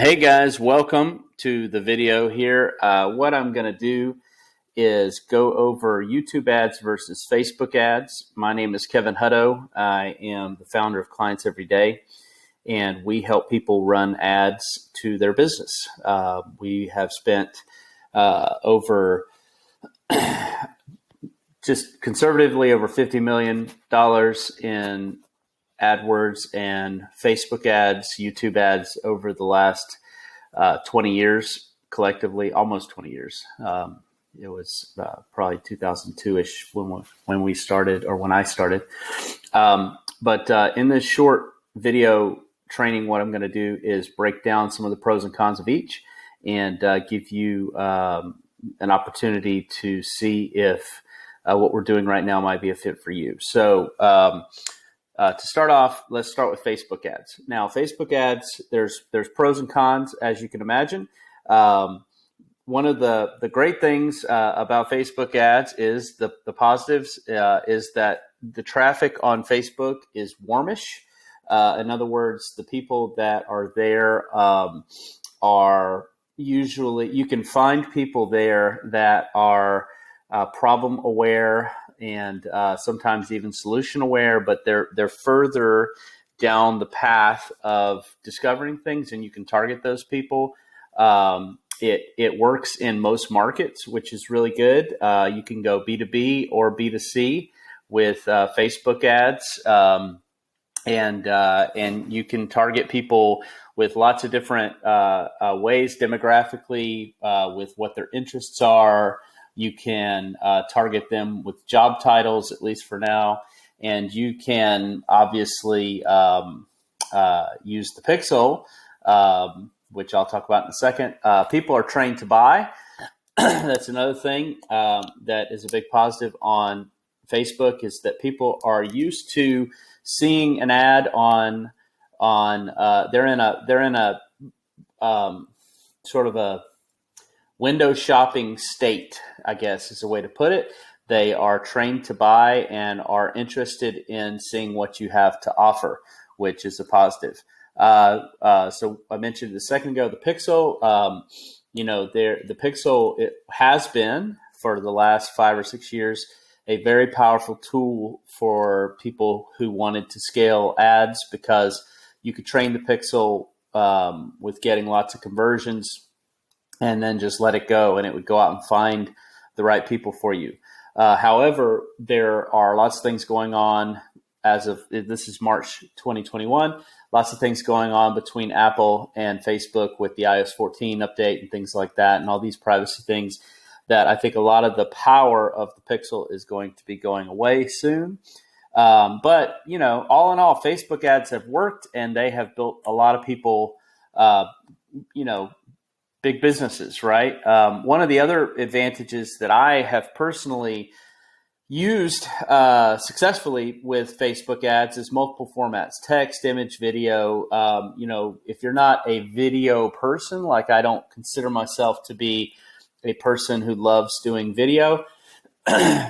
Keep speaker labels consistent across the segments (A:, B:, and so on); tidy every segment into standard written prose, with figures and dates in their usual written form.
A: Hey guys, welcome to the video here. What I'm going to do is go over YouTube ads versus Facebook ads. My name is Kevin Hutto. I am the founder of Clients Every Day, and we help people run ads to their business. We have spent over just conservatively over $50 million in AdWords and Facebook ads, YouTube ads over the last 20 years collectively, almost 20 years. It was probably 2002-ish when we started, or when I started. But in this short video training, what I'm going to do is break down some of the pros and cons of each and give you an opportunity to see if what we're doing right now might be a fit for you. So to start off, let's start with Facebook ads. Now, Facebook ads, there's pros and cons, as you can imagine. One of the great things about Facebook ads is the positives is that the traffic on Facebook is warmish. In other words, the people that are there are usually, you can find people there that are problem aware and sometimes even solution aware, but they're further down the path of discovering things, and you can target those people. It works in most markets, which is really good. You can go B2B or B2C with Facebook ads, and you can target people with lots of different ways demographically, with what their interests are. You can target them with job titles, at least for now, and you can obviously use the pixel, which I'll talk about in a second. People are trained to buy. That's another thing that is a big positive on Facebook, is that people are used to seeing an ad on they're in a sort of a window shopping state, I guess is a way to put it. They are trained to buy and are interested in seeing what you have to offer, which is a positive. So I mentioned a second ago, the Pixel, the Pixel, it has been for the last 5 or 6 years, a very powerful tool for people who wanted to scale ads, because you could train the Pixel with getting lots of conversions and then just let it go, and it would go out and find the right people for you. However, there are lots of things going on as of, this is March 2021, lots of things going on between Apple and Facebook with the iOS 14 update and things like that, and all these privacy things, that I think a lot of the power of the Pixel is going to be going away soon. But, all in all, Facebook ads have worked, and they have built a lot of people, big businesses, right? One of the other advantages that I have personally used successfully with Facebook ads is multiple formats: text, image, video. If you're not a video person, like I don't consider myself to be a person who loves doing video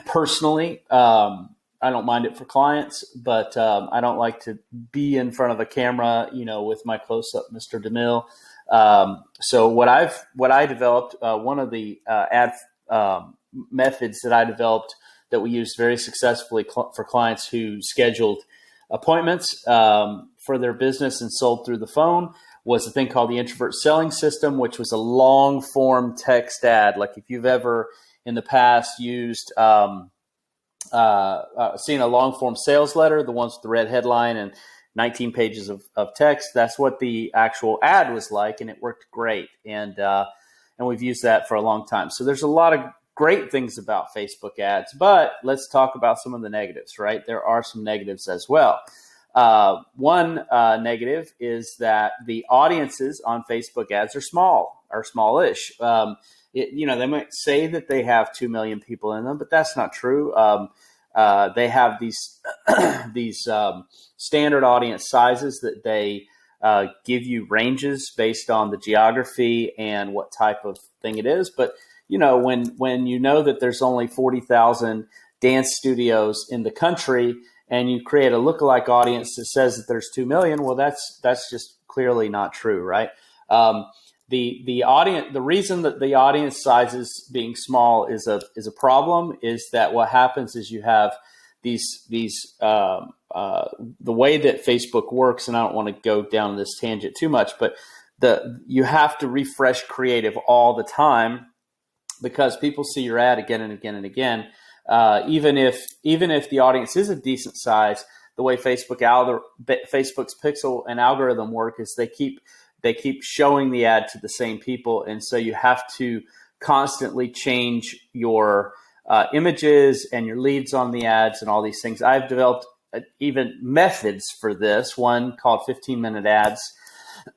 A: personally. I don't mind it for clients, but I don't like to be in front of a camera, with my close-up Mr. DeMille. So what I developed, one of the ad methods that I developed that we used very successfully for clients who scheduled appointments for their business and sold through the phone, was a thing called the introvert selling system, which was a long form text ad. Like if you've ever in the past used seen a long form sales letter, the ones with the red headline and 19 pages of text, that's what the actual ad was like, and it worked great. And we've used that for a long time. So there's a lot of great things about Facebook ads, but let's talk about some of the negatives, right? There are some negatives as well. One negative is that the audiences on Facebook ads are smallish. They might say that they have 2 million people in them, but that's not true. They have these standard audience sizes that they give you ranges based on the geography and what type of thing it is. But when you know that there's only 40,000 dance studios in the country, and you create a lookalike audience that says that there's 2 million, well, that's just clearly not true, right? The audience, the reason that the audience sizes being small is a problem is that what happens is you have the way that Facebook works, and I don't want to go down this tangent too much, but you have to refresh creative all the time because people see your ad again and again and again. Even if the audience is a decent size, the way Facebook's pixel and algorithm work is they keep showing the ad to the same people, and so you have to constantly change your images and your leads on the ads and all these things. I've developed even methods for this, one called 15-minute ads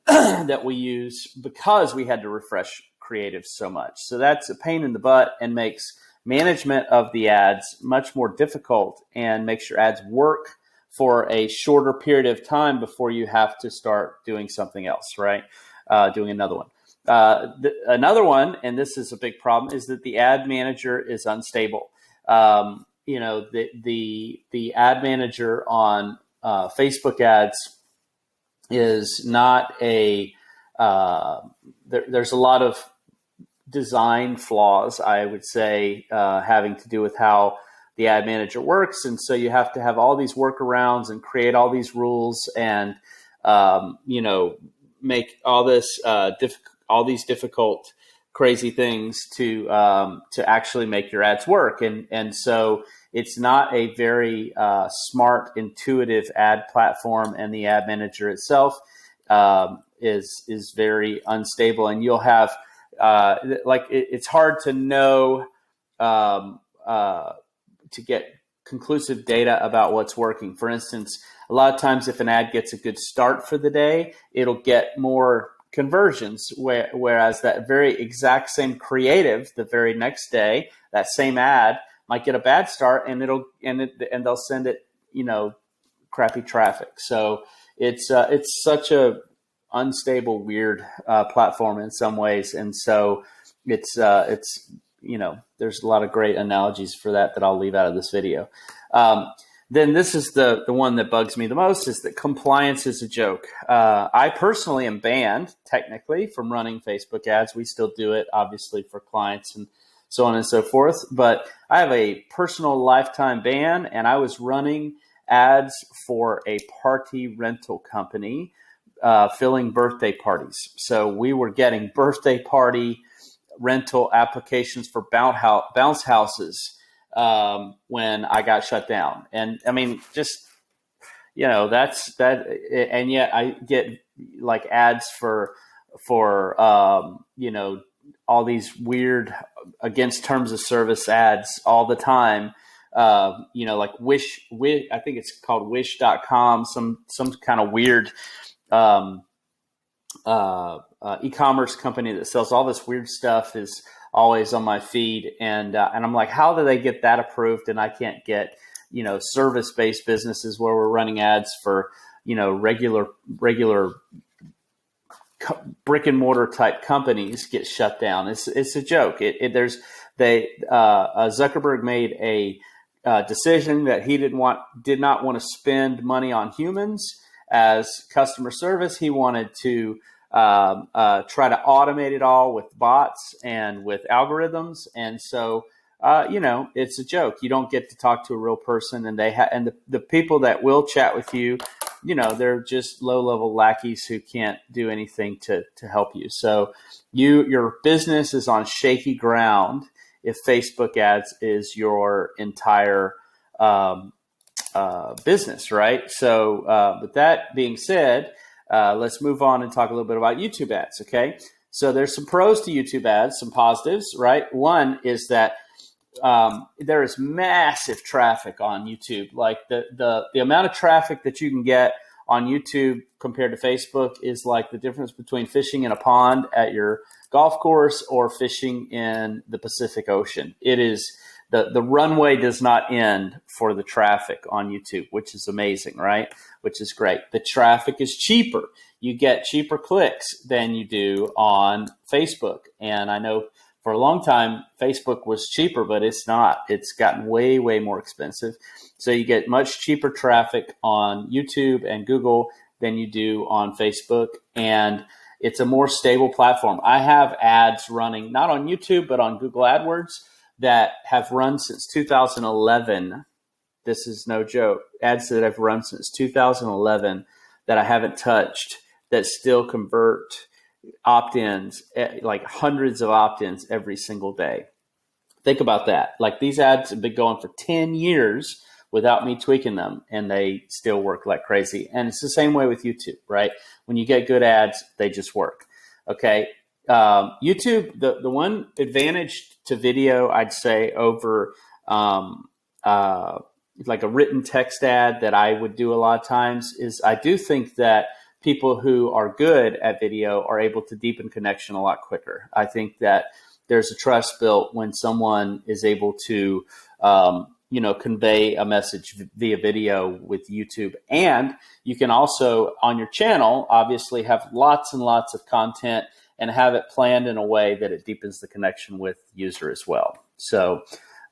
A: that we use because we had to refresh creative so much. So that's a pain in the butt and makes management of the ads much more difficult and makes your ads work for a shorter period of time before you have to start doing something else, right? Doing another one. Another one, and this is a big problem, is that the ad manager is unstable. The ad manager on Facebook ads is not there's a lot of design flaws, I would say, having to do with how the ad manager works. And so you have to have all these workarounds and create all these rules and, make all this all these difficult, crazy things to actually make your ads work. And so it's not a very smart, intuitive ad platform, and the ad manager itself is very unstable. And you'll have it's hard to know to get conclusive data about what's working. For instance, a lot of times if an ad gets a good start for the day, it'll get more conversions, whereas that very exact same creative the very next day, that same ad might get a bad start and they'll send it, crappy traffic. So it's such a unstable, weird platform in some ways, and so it's there's a lot of great analogies for that I'll leave out of this video. Then this is the one that bugs me the most, is that compliance is a joke. I personally am banned technically from running Facebook ads. We still do it, obviously, for clients and so on and so forth. But I have a personal lifetime ban, and I was running ads for a party rental company filling birthday parties. So we were getting birthday party rental applications for bounce houses when I got shut down. And I mean, just, that's that. And yet I get like ads for all these weird against terms of service ads all the time. Like Wish, I think it's called wish.com, some kind of weird e-commerce company that sells all this weird stuff is always on my feed. And I'm like, how do they get that approved? And I can't get, service-based businesses where we're running ads for, regular brick and mortar type companies get shut down. It's a joke. Zuckerberg made a decision that he did not want to spend money on humans as customer service. He wanted to try to automate it all with bots and with algorithms. And so, it's a joke. You don't get to talk to a real person, and the people that will chat with you, they're just low-level lackeys who can't do anything to help you. So your business is on shaky ground if Facebook ads is your entire business, right? So with that being said, let's move on and talk a little bit about YouTube ads, okay? So there's some pros to YouTube ads, some positives, right? One is that there is massive traffic on YouTube. Like the amount of traffic that you can get on YouTube compared to Facebook is like the difference between fishing in a pond at your golf course or fishing in the Pacific Ocean. It is the runway does not end for the traffic on YouTube, which is amazing, right? Which is great. The traffic is cheaper. You get cheaper clicks than you do on Facebook. And I know for a long time, Facebook was cheaper, but it's not. It's gotten way, way more expensive. So you get much cheaper traffic on YouTube and Google than you do on Facebook. And It's a more stable platform. I have ads running, not on YouTube, but on Google AdWords that have run since 2011. This is no joke. Ads that have run since 2011 that I haven't touched that still convert opt-ins, like hundreds of opt-ins every single day. Think about that. Like, these ads have been going for 10 years without me tweaking them, and they still work like crazy. And it's the same way with YouTube, right? When you get good ads, they just work. Okay. YouTube, the one advantage to video, I'd say, over like a written text ad that I would do a lot of times, is I do think that people who are good at video are able to deepen connection a lot quicker. I think that there's a trust built when someone is able to, convey a message via video with YouTube. And you can also, on your channel, obviously have lots and lots of content and have it planned in a way that it deepens the connection with the user as well. So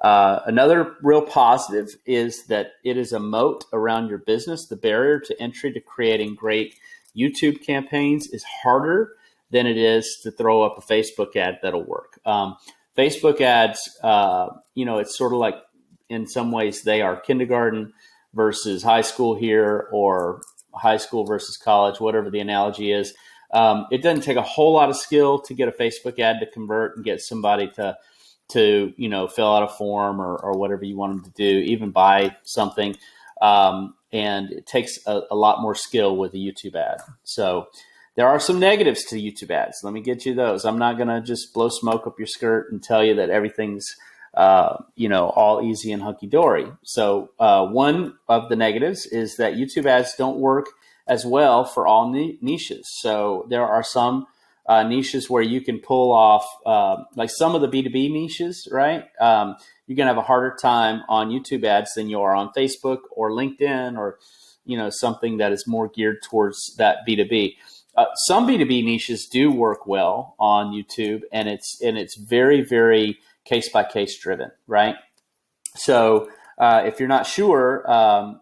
A: another real positive is that it is a moat around your business. The barrier to entry to creating great YouTube campaigns is harder than it is to throw up a Facebook ad that'll work. Facebook ads, it's sort of like, in some ways, they are kindergarten versus high school here, or high school versus college, whatever the analogy is. It doesn't take a whole lot of skill to get a Facebook ad to convert and get somebody to fill out a form or whatever you want them to do, even buy something. And it takes a lot more skill with a YouTube ad. So there are some negatives to YouTube ads. Let me get you those. I'm not going to just blow smoke up your skirt and tell you that everything's, all easy and hunky-dory. So one of the negatives is that YouTube ads don't work as well for all niches. So there are some niches where you can pull off, like some of the B2B niches, right? You're going to have a harder time on YouTube ads than you are on Facebook or LinkedIn, or, something that is more geared towards that B2B. Some B2B niches do work well on YouTube, and it's very, very case by case driven, right? So if you're not sure,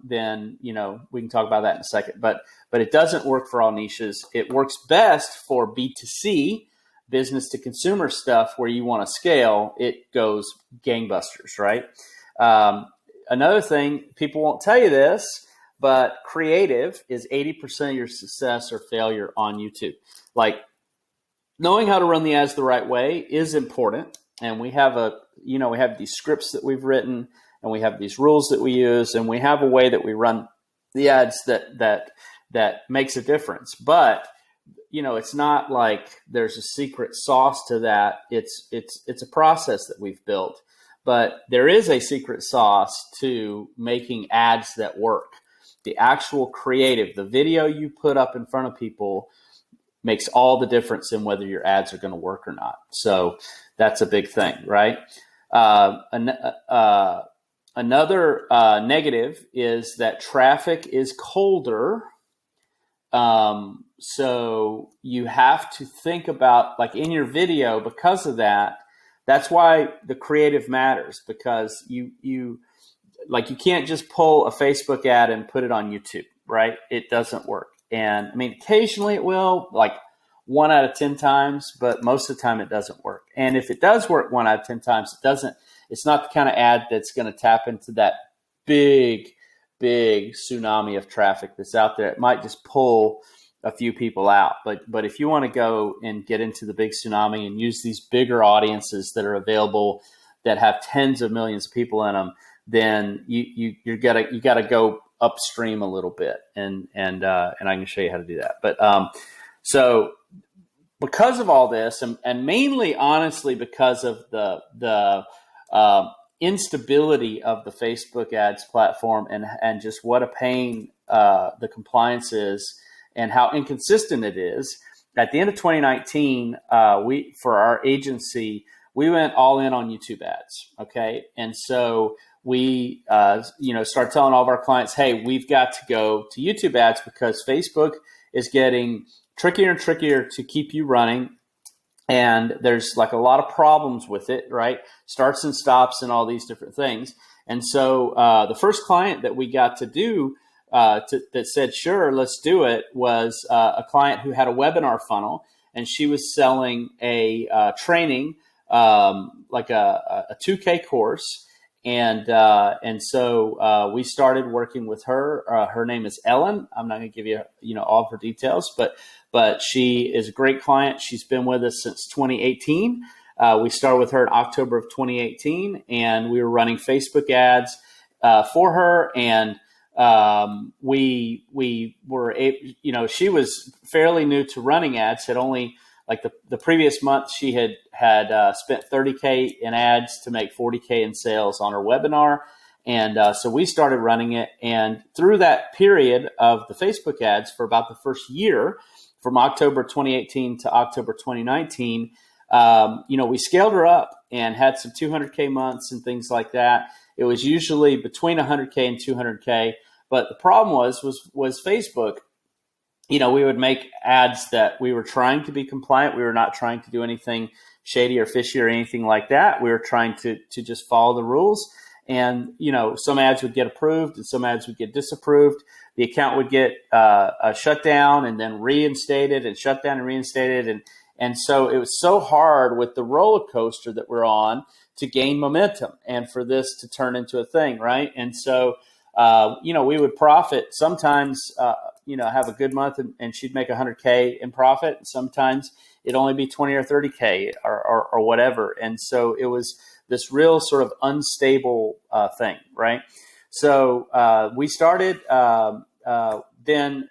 A: then we can talk about that in a second. But it doesn't work for all niches. It works best for B2C, business to consumer stuff, where you want to scale. It goes gangbusters, right? Another thing, people won't tell you this, but creative is 80% of your success or failure on YouTube. Like, knowing how to run the ads the right way is important. And we have we have these scripts that we've written, and we have these rules that we use, and we have a way that we run the ads that makes a difference. But it's not like there's a secret sauce to that. It's a process that we've built. But there is a secret sauce to making ads that work. The actual creative, the video you put up in front of people, makes all the difference in whether your ads are going to work or not. So that's a big thing, right? Another negative is that traffic is colder. So you have to think about, like, in your video, because of that, that's why the creative matters, because you can't just pull a Facebook ad and put it on YouTube, right? It doesn't work. And I mean, occasionally it will, like 1 out of 10 times, but most of the time it doesn't work. And if it does work 1 out of 10 times, it's not the kind of ad that's going to tap into that big tsunami of traffic that's out there. It might just pull a few people out. But if you want to go and get into the big tsunami and use these bigger audiences that are available, that have tens of millions of people in them, then you gotta go upstream a little bit, and I can show you how to do that. But so because of all this, and mainly, honestly, because of the instability of the Facebook ads platform, and just what a pain the compliance is, and how inconsistent it is. At the end of 2019, for our agency, we went all in on YouTube ads. Okay, and so we start telling all of our clients, hey, we've got to go to YouTube ads because Facebook is getting trickier and trickier to keep you running. And there's like a lot of problems with it, right? Starts and stops and all these different things. And so the first client that we got to do that said, sure, let's do it, was a client who had a webinar funnel, and she was selling a training, like a 2K course. And so we started working with her. Her name is Ellen. I'm not going to give you, all of her details, but she is a great client. She's been with us since 2018. We started with her in October of 2018, and we were running Facebook ads for her. And we were, she was fairly new to running ads. Had only, like, the previous month, she had spent $30K in ads to make $40K in sales on her webinar. And so we started running it. And through that period of the Facebook ads, for about the first year, from October 2018 to October 2019, we scaled her up and had some 200K months and things like that. It was usually between 100K and 200K. But the problem was Facebook. We would make ads that we were trying to be compliant. We were not trying to do anything shady or fishy or anything like that. We were trying to just follow the rules. And, some ads would get approved and some ads would get disapproved. The account would get shut down and then reinstated, and shut down and reinstated. And so it was so hard with the roller coaster that we're on to gain momentum and for this to turn into a thing, right? And so, we would profit sometimes, have a good month and she'd make 100K in profit. Sometimes it'd only be 20 or 30K or whatever. And so it was this real sort of unstable thing, right? So we started then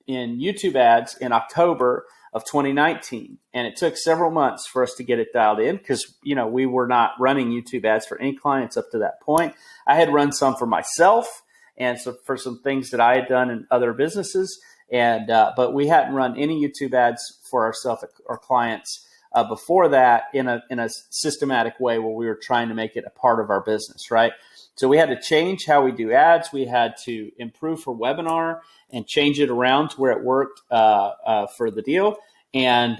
A: in YouTube ads in October of 2019. And it took several months for us to get it dialed in because, we were not running YouTube ads for any clients up to that point. I had run some for myself and so for some things that I had done in other businesses. And but we hadn't run any YouTube ads for ourselves or clients before that in a systematic way where we were trying to make it a part of our business, right? So we had to change how we do ads. We had to improve for webinar and change it around to where it worked for the deal. And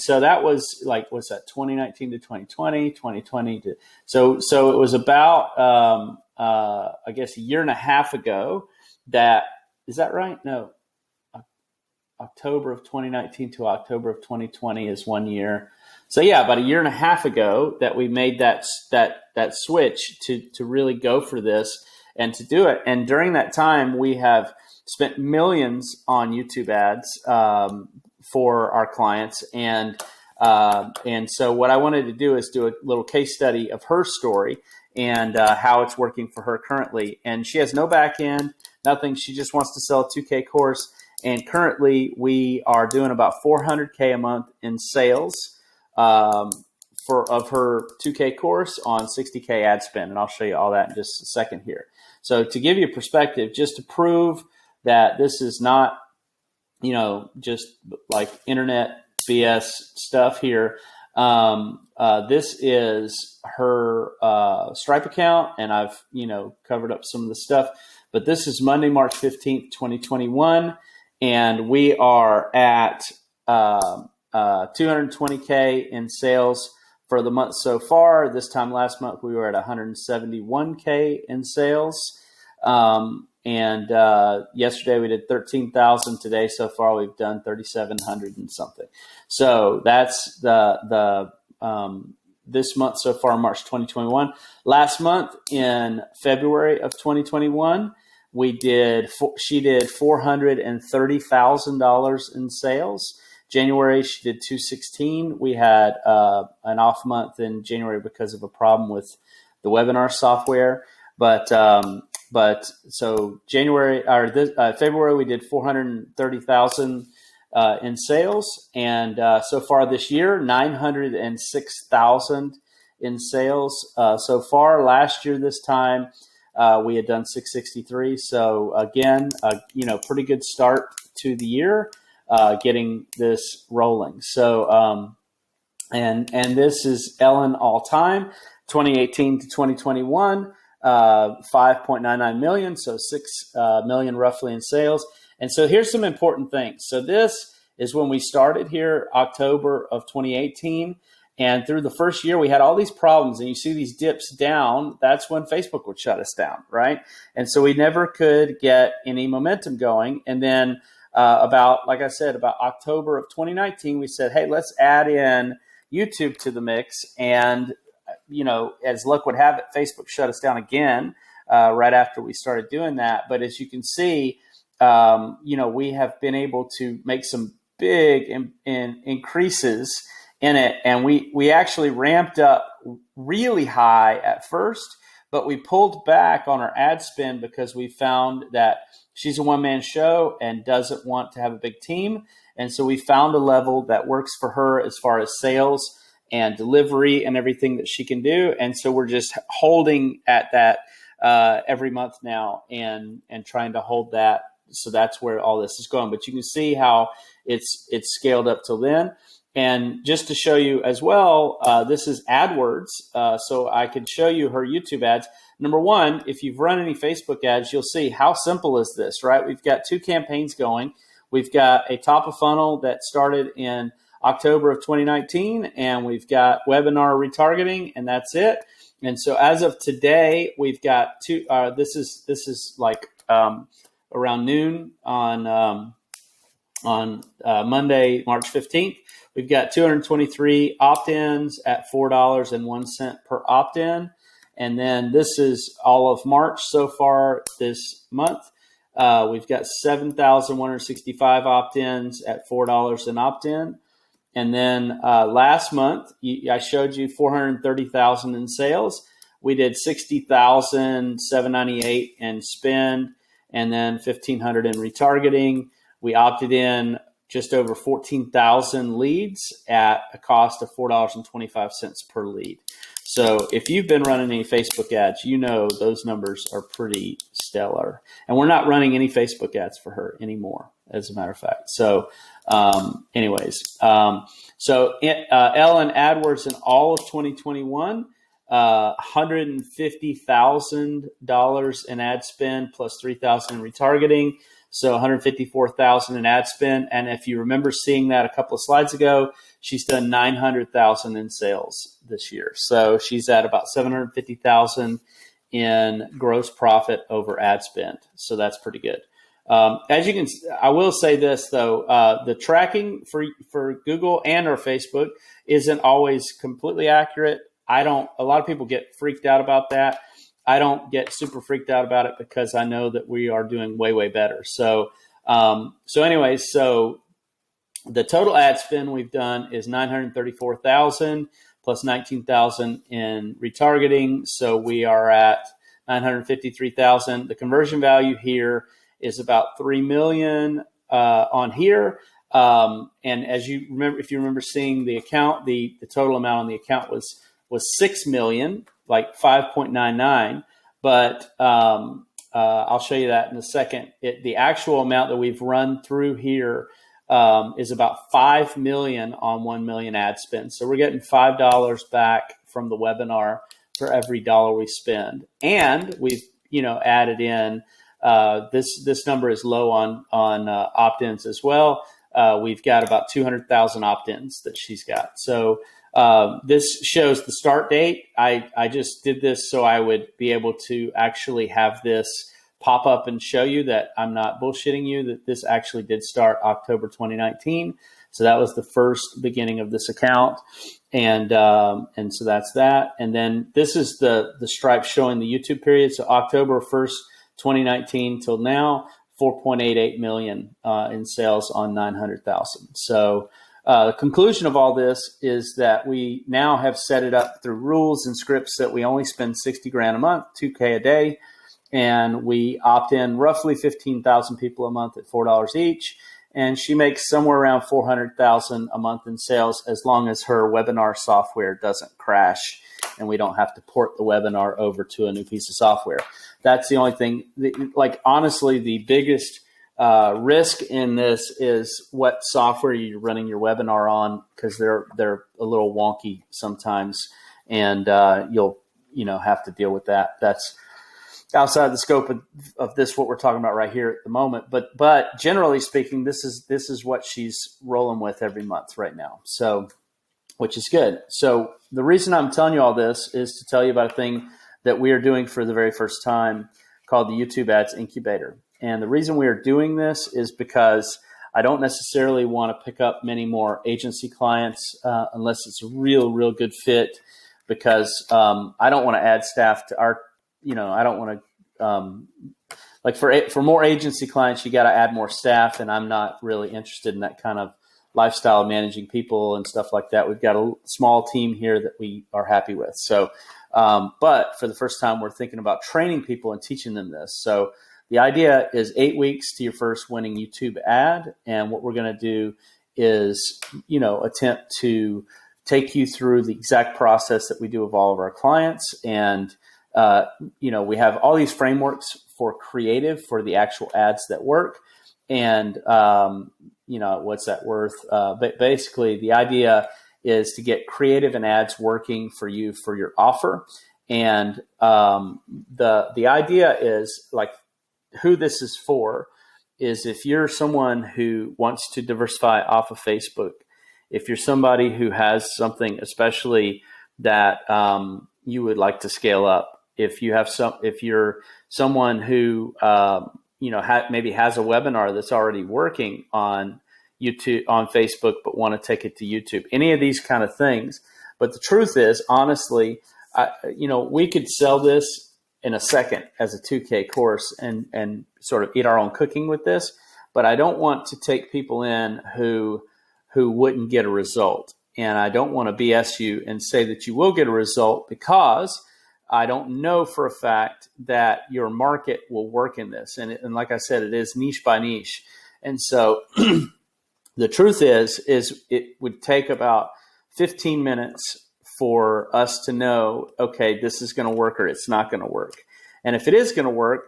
A: so that was like, what's that, 2019 to 2020, 2020 to, so it was about, I guess a year and a half ago is that right? No, October of 2019 to October of 2020 is 1 year. So yeah, about a year and a half ago that we made that switch to really go for this and to do it. And during that time, we have spent millions on YouTube ads for our clients. And so what I wanted to do is do a little case study of her story and how it's working for her currently. And she has no back end, nothing. She just wants to sell a 2K course. And currently we are doing about 400K a month in sales of her 2K course on 60K Adspend. And I'll show you all that in just a second here. So to give you perspective, just to prove that this is not, just like internet BS stuff here. This is her Stripe account, and I've, covered up some of the stuff. But this is Monday, March 15th, 2021. And we are at 220K in sales for the month so far. This time last month, we were at 171K in sales. And yesterday we did 13,000. Today so far we've done 3,700 and something. So that's the this month so far, March 2021. Last month in February of 2021, she did $430,000 in sales. January she did 216. We had an off month in January because of a problem with the webinar software. But so February we did 430,000 in sales, and so far this year 906,000 in sales so far. Last year this time we had done 663. So again, pretty good start to the year, getting this rolling. So and this is Ellen all time, 2018 to 2021. 5.99 million, so 6 million roughly in sales. And so here's some important things. So this is when we started here, October of 2018, And through the first year, we had all these problems, and you see these dips down. That's when Facebook would shut us down, right? And so we never could get any momentum going. And then like I said, about October of 2019, we said, hey, let's add in YouTube to the mix. And, as luck would have it, Facebook shut us down again right after we started doing that. But as you can see, we have been able to make some big increases in it. And we actually ramped up really high at first, but we pulled back on our ad spend because we found that she's a one-man show and doesn't want to have a big team. And so we found a level that works for her as far as sales and delivery and everything that she can do. And so we're just holding at that every month now and trying to hold that. So that's where all this is going. But you can see how it's scaled up till then. And just to show you as well, this is AdWords. So I could show you her YouTube ads. Number one, if you've run any Facebook ads, you'll see how simple is this, right? We've got 2 campaigns going. We've got a top of funnel that started in October of 2019, and we've got webinar retargeting, and that's it. And so as of today, we've got 2. This is like around noon on Monday, March 15th. We've got 223 opt-ins at $4.01 per opt-in. And then this is all of March so far this month. We've got 7,165 opt-ins at $4 an opt-in. And then last month, I showed you 430,000 in sales. We did 60,798 in spend, and then 1,500 in retargeting. We opted in just over 14,000 leads at a cost of $4.25 per lead. So if you've been running any Facebook ads, those numbers are pretty stellar. And we're not running any Facebook ads for her anymore, as a matter of fact. So Ellen AdWords in all of 2021, $150,000 in ad spend plus $3,000 in retargeting. So 154,000 in ad spend. And if you remember seeing that a couple of slides ago, she's done 900,000 in sales this year. So she's at about 750,000 in gross profit over ad spend. So that's pretty good. As you can, I will say this though, the tracking for Google and or Facebook isn't always completely accurate. A lot of people get freaked out about that. I don't get super freaked out about it because I know that we are doing way, way better. So the total ad spend we've done is 934,000 plus 19,000 in retargeting. So we are at 953,000. The conversion value here is about 3 million on here. And as you remember, if you remember seeing the account, the total amount on the account was 6 million, like 5.99. But I'll show you that in a second. The actual amount that we've run through here is about 5 million on 1 million ad spend. So we're getting $5 back from the webinar for every dollar we spend. And we've, added in, this number is low on opt-ins as well. We've got about 200,000 opt-ins that she's got. So this shows the start date. I just did this so I would be able to actually have this pop up and show you that I'm not bullshitting you, that this actually did start October 2019. So that was the first beginning of this account. And so that's that. And then this is the stripe showing the YouTube period. So October 1st, 2019 till now, 4.88 million in sales on 900,000. So the conclusion of all this is that we now have set it up through rules and scripts that we only spend 60 grand a month, 2K a day. And we opt in roughly 15,000 people a month at $4 each. And she makes somewhere around 400,000 a month in sales as long as her webinar software doesn't crash and we don't have to port the webinar over to a new piece of software. That's the only thing. Honestly, the biggest risk in this is what software you're running your webinar on, because they're a little wonky sometimes, and you'll have to deal with that. That's outside the scope of this, what we're talking about right here at the moment. But generally speaking, this is what she's rolling with every month right now. So which is good. So the reason I'm telling you all this is to tell you about a thing that we are doing for the very first time called the YouTube Ads Incubator. And the reason we are doing this is because I don't necessarily want to pick up many more agency clients unless it's a real good fit, because I don't want to add staff to our, I don't want to, like for more agency clients, you got to add more staff, and I'm not really interested in that kind of lifestyle of managing people and stuff like that. We've got a small team here that we are happy with. So, but for the first time, we're thinking about training people and teaching them this. So the idea is 8 weeks to your first winning YouTube ad. And what we're going to do is, attempt to take you through the exact process that we do with all of our clients. And, we have all these frameworks for creative for the actual ads that work. And, what's that worth? But basically the idea is to get creative and ads working for you for your offer. And the idea is, like, who this is for is if you're someone who wants to diversify off of Facebook, if you're somebody who has something especially that you would like to scale up, if you're someone who maybe has a webinar that's already working on YouTube, on Facebook, but want to take it to YouTube, any of these kind of things. But the truth is, honestly, we could sell this in a second as a 2K course and sort of eat our own cooking with this. But I don't want to take people in who wouldn't get a result. And I don't want to BS you and say that you will get a result, because I don't know for a fact that your market will work in this. And like I said, it is niche by niche. And so the truth is it would take about 15 minutes for us to know, okay, this is going to work or it's not going to work. And if it is going to work,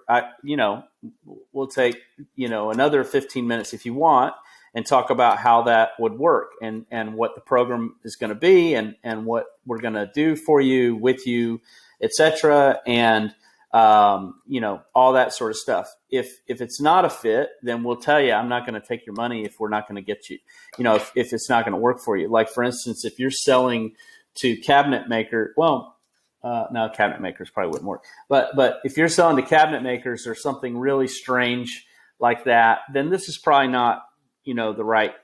A: we'll take, another 15 minutes if you want, and talk about how that would work and what the program is going to be and what we're going to do for you, with you, etc. And, all that sort of stuff. If it's not a fit, then we'll tell you, I'm not going to take your money if we're not going to get you, if it's not going to work for you. Like, for instance, if you're selling to cabinet maker, no, cabinet makers probably wouldn't work. But if you're selling to cabinet makers or something really strange like that, then this is probably not, the right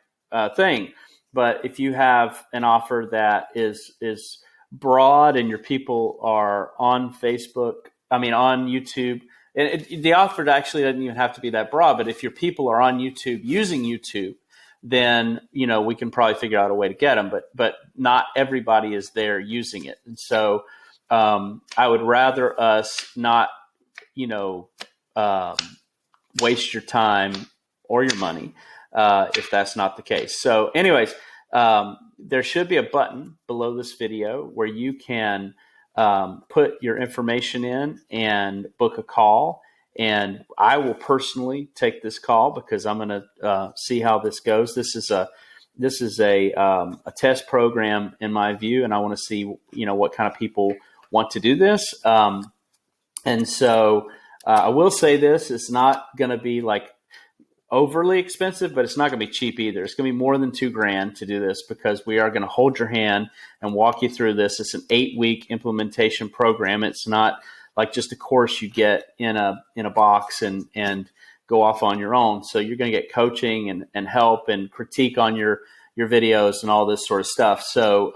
A: thing. But if you have an offer that is broad and your people are on on YouTube, and the offer actually doesn't even have to be that broad, but if your people are on YouTube using YouTube, then, we can probably figure out a way to get them, but not everybody is there using it. And so, I would rather us not, waste your time or your money, if that's not the case. So anyways, there should be a button below this video where you can put your information in and book a call. And I will personally take this call because I'm going to see how this goes. This is a test program in my view, and I want to see what kind of people want to do this. And so I will say this: it's not going to be like overly expensive, but it's not going to be cheap either. It's going to be more than $2,000 to do this, because we are going to hold your hand and walk you through this. It's an 8-week implementation program. It's not like just a course you get in a box and go off on your own. So you're going to get coaching and help and critique on your videos and all this sort of stuff. So,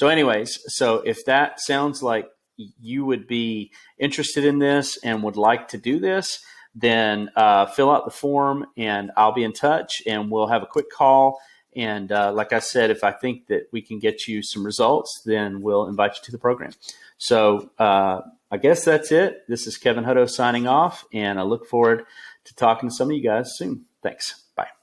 A: anyways, if that sounds like you would be interested in this and would like to do this, then fill out the form and I'll be in touch and we'll have a quick call. And like I said, if I think that we can get you some results, then we'll invite you to the program. So I guess that's it. This is Kevin Hutto signing off, and I look forward to talking to some of you guys soon. Thanks. Bye.